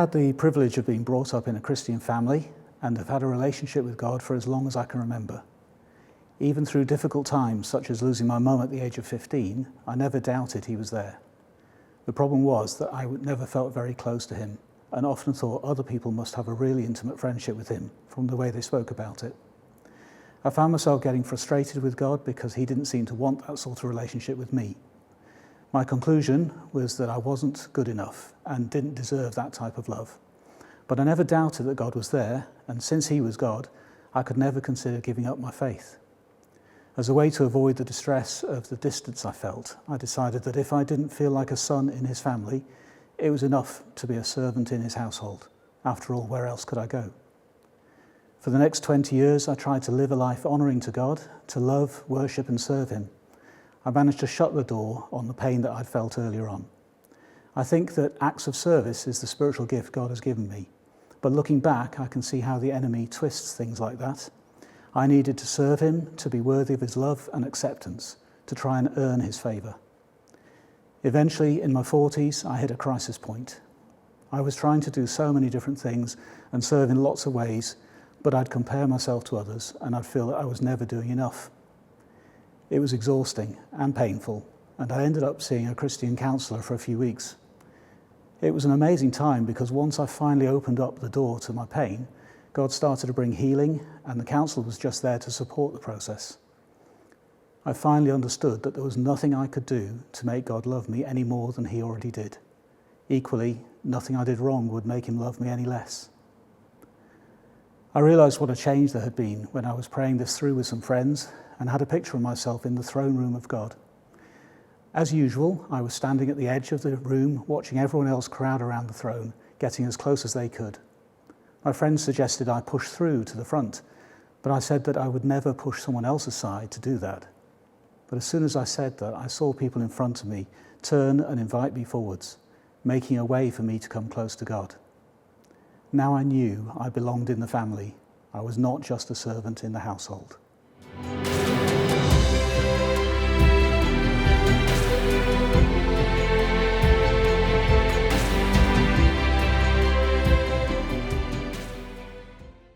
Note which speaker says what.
Speaker 1: had the privilege of being brought up in a Christian family and have had a relationship with God for as long as I can remember. Even through difficult times, such as losing my mum at the age of 15, I never doubted he was there. The problem was that I never felt very close to him and often thought other people must have a really intimate friendship with him from the way they spoke about it. I found myself getting frustrated with God because he didn't seem to want that sort of relationship with me. My conclusion was that I wasn't good enough and didn't deserve that type of love. But I never doubted that God was there, and since he was God, I could never consider giving up my faith. As a way to avoid the distress of the distance I felt, I decided that if I didn't feel like a son in his family, it was enough to be a servant in his household. After all, where else could I go? For the next 20 years, I tried to live a life honouring to God, to love, worship and serve him. I managed to shut the door on the pain that I'd felt earlier on. I think that acts of service is the spiritual gift God has given me. But looking back, I can see how the enemy twists things like that. I needed to serve him, to be worthy of his love and acceptance, to try and earn his favour. Eventually, in my 40s, I hit a crisis point. I was trying to do so many different things and serve in lots of ways, but I'd compare myself to others and I'd feel that I was never doing enough. It was exhausting and painful, and I ended up seeing a Christian counsellor for a few weeks. It was an amazing time because once I finally opened up the door to my pain, God started to bring healing, and the counsellor was just there to support the process. I finally understood that there was nothing I could do to make God love me any more than he already did. Equally, nothing I did wrong would make him love me any less. I realised what a change there had been when I was praying this through with some friends and had a picture of myself in the throne room of God. As usual, I was standing at the edge of the room, watching everyone else crowd around the throne, getting as close as they could. My friends suggested I push through to the front, but I said that I would never push someone else aside to do that. But as soon as I said that, I saw people in front of me turn and invite me forwards, making a way for me to come close to God. Now I knew I belonged in the family. I was not just a servant in the household.